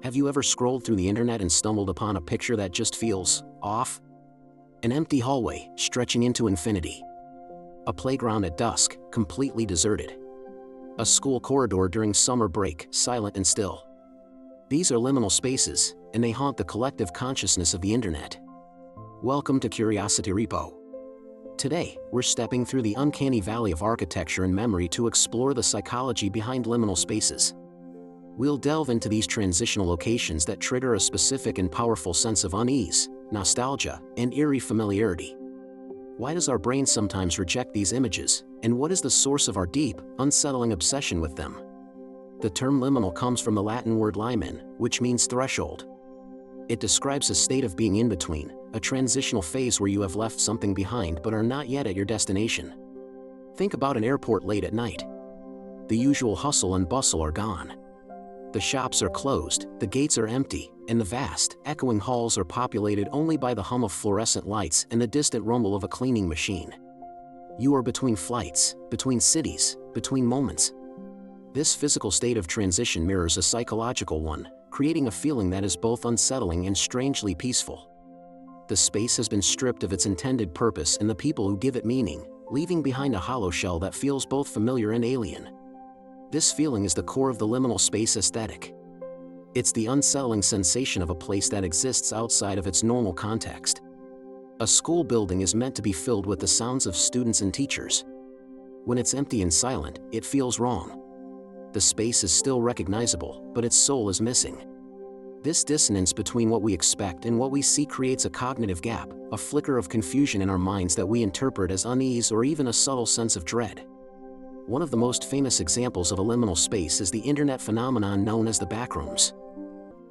Have you ever scrolled through the internet and stumbled upon a picture that just feels off? An empty hallway stretching into infinity. A playground at dusk, completely deserted. A school corridor during summer break, silent and still. These are liminal spaces, and they haunt the collective consciousness of the internet. Welcome to Curiosity Repo. Today, we're stepping through the uncanny valley of architecture and memory to explore the psychology behind liminal spaces. We'll delve into these transitional locations that trigger a specific and powerful sense of unease, nostalgia, and eerie familiarity. Why does our brain sometimes reject these images, and what is the source of our deep, unsettling obsession with them? The term liminal comes from the Latin word limen, which means threshold. It describes a state of being in between, a transitional phase where you have left something behind but are not yet at your destination. Think about an airport late at night. The usual hustle and bustle are gone. The shops are closed, the gates are empty, and the vast, echoing halls are populated only by the hum of fluorescent lights and the distant rumble of a cleaning machine. You are between flights, between cities, between moments. This physical state of transition mirrors a psychological one, creating a feeling that is both unsettling and strangely peaceful. The space has been stripped of its intended purpose and the people who give it meaning, leaving behind a hollow shell that feels both familiar and alien. This feeling is the core of the liminal space aesthetic. It's the unsettling sensation of a place that exists outside of its normal context. A school building is meant to be filled with the sounds of students and teachers. When it's empty and silent, it feels wrong. The space is still recognizable, but its soul is missing. This dissonance between what we expect and what we see creates a cognitive gap, a flicker of confusion in our minds that we interpret as unease or even a subtle sense of dread. One of the most famous examples of a liminal space is the internet phenomenon known as the Backrooms.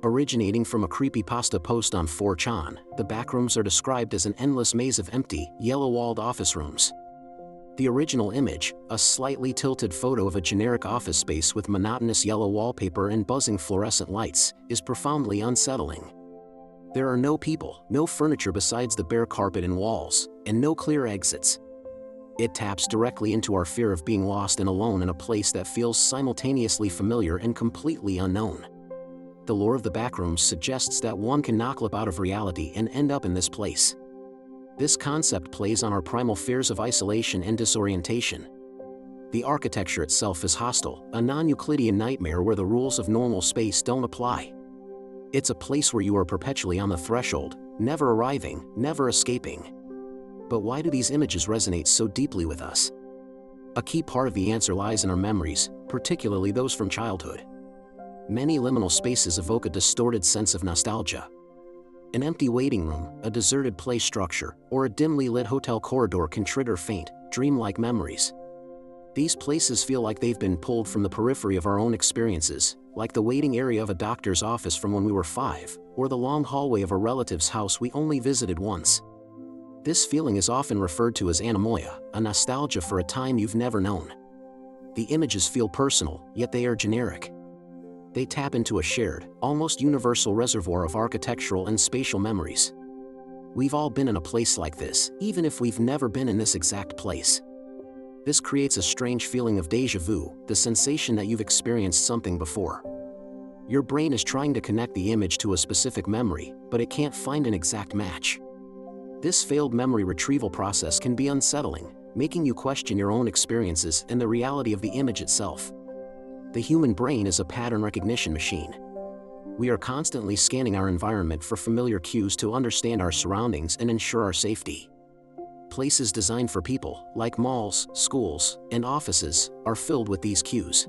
Originating from a creepypasta post on 4chan, the Backrooms are described as an endless maze of empty, yellow-walled office rooms. The original image, a slightly tilted photo of a generic office space with monotonous yellow wallpaper and buzzing fluorescent lights, is profoundly unsettling. There are no people, no furniture besides the bare carpet and walls, and no clear exits. It taps directly into our fear of being lost and alone in a place that feels simultaneously familiar and completely unknown. The lore of the Backrooms suggests that one can knock out of reality and end up in this place. This concept plays on our primal fears of isolation and disorientation. The architecture itself is hostile, a non-Euclidean nightmare where the rules of normal space don't apply. It's a place where you are perpetually on the threshold, never arriving, never escaping. But why do these images resonate so deeply with us? A key part of the answer lies in our memories, particularly those from childhood. Many liminal spaces evoke a distorted sense of nostalgia. An empty waiting room, a deserted play structure, or a dimly lit hotel corridor can trigger faint, dreamlike memories. These places feel like they've been pulled from the periphery of our own experiences, like the waiting area of a doctor's office from when we were 5, or the long hallway of a relative's house we only visited once. This feeling is often referred to as anemoia, a nostalgia for a time you've never known. The images feel personal, yet they are generic. They tap into a shared, almost universal reservoir of architectural and spatial memories. We've all been in a place like this, even if we've never been in this exact place. This creates a strange feeling of déjà vu, the sensation that you've experienced something before. Your brain is trying to connect the image to a specific memory, but it can't find an exact match. This failed memory retrieval process can be unsettling, making you question your own experiences and the reality of the image itself. The human brain is a pattern recognition machine. We are constantly scanning our environment for familiar cues to understand our surroundings and ensure our safety. Places designed for people, like malls, schools, and offices, are filled with these cues.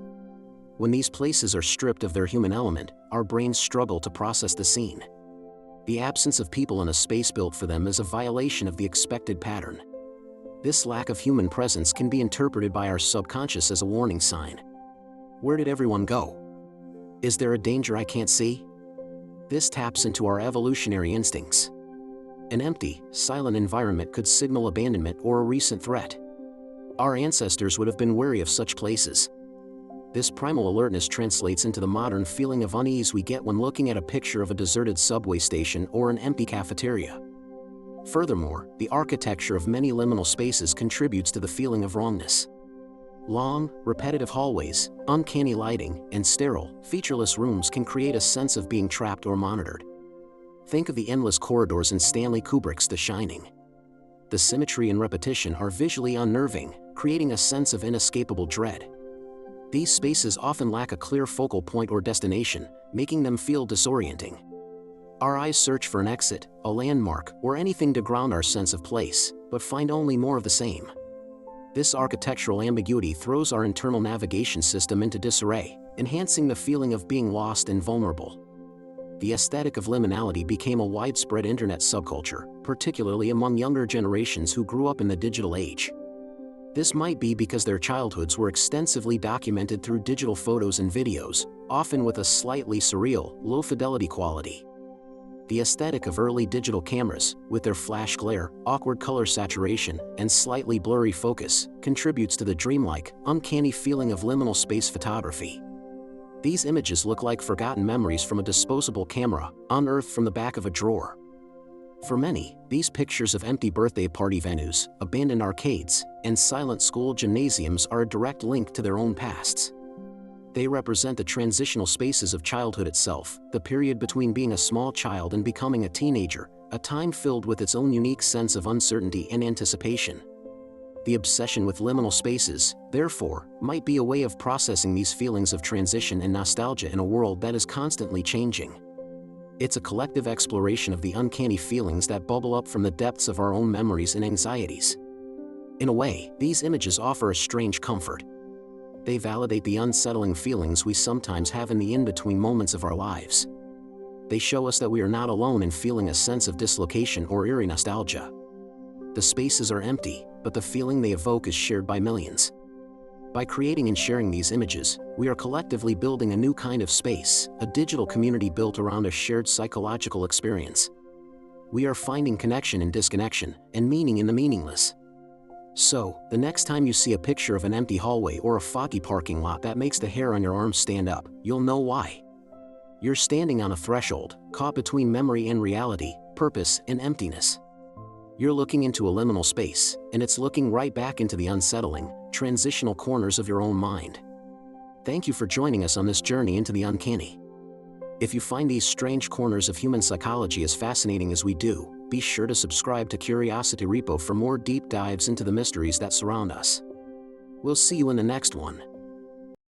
When these places are stripped of their human element, our brains struggle to process the scene. The absence of people in a space built for them is a violation of the expected pattern. This lack of human presence can be interpreted by our subconscious as a warning sign. Where did everyone go? Is there a danger I can't see? This taps into our evolutionary instincts. An empty, silent environment could signal abandonment or a recent threat. Our ancestors would have been wary of such places. This primal alertness translates into the modern feeling of unease we get when looking at a picture of a deserted subway station or an empty cafeteria. Furthermore, the architecture of many liminal spaces contributes to the feeling of wrongness. Long, repetitive hallways, uncanny lighting, and sterile, featureless rooms can create a sense of being trapped or monitored. Think of the endless corridors in Stanley Kubrick's The Shining. The symmetry and repetition are visually unnerving, creating a sense of inescapable dread. These spaces often lack a clear focal point or destination, making them feel disorienting. Our eyes search for an exit, a landmark, or anything to ground our sense of place, but find only more of the same. This architectural ambiguity throws our internal navigation system into disarray, enhancing the feeling of being lost and vulnerable. The aesthetic of liminality became a widespread internet subculture, particularly among younger generations who grew up in the digital age. This might be because their childhoods were extensively documented through digital photos and videos, often with a slightly surreal, low-fidelity quality. The aesthetic of early digital cameras, with their flash glare, awkward color saturation, and slightly blurry focus, contributes to the dreamlike, uncanny feeling of liminal space photography. These images look like forgotten memories from a disposable camera, unearthed from the back of a drawer. For many, these pictures of empty birthday party venues, abandoned arcades, and silent school gymnasiums are a direct link to their own pasts. They represent the transitional spaces of childhood itself, the period between being a small child and becoming a teenager, a time filled with its own unique sense of uncertainty and anticipation. The obsession with liminal spaces, therefore, might be a way of processing these feelings of transition and nostalgia in a world that is constantly changing. It's a collective exploration of the uncanny feelings that bubble up from the depths of our own memories and anxieties. In a way, these images offer a strange comfort. They validate the unsettling feelings we sometimes have in the in-between moments of our lives. They show us that we are not alone in feeling a sense of dislocation or eerie nostalgia. The spaces are empty, but the feeling they evoke is shared by millions. By creating and sharing these images, we are collectively building a new kind of space, a digital community built around a shared psychological experience. We are finding connection in disconnection, and meaning in the meaningless. So, the next time you see a picture of an empty hallway or a foggy parking lot that makes the hair on your arm stand up, you'll know why. You're standing on a threshold, caught between memory and reality, purpose and emptiness. You're looking into a liminal space, and it's looking right back into the unsettling, transitional corners of your own mind. Thank you for joining us on this journey into the uncanny. If you find these strange corners of human psychology as fascinating as we do, be sure to subscribe to Curiosity Repo for more deep dives into the mysteries that surround us. We'll see you in the next one.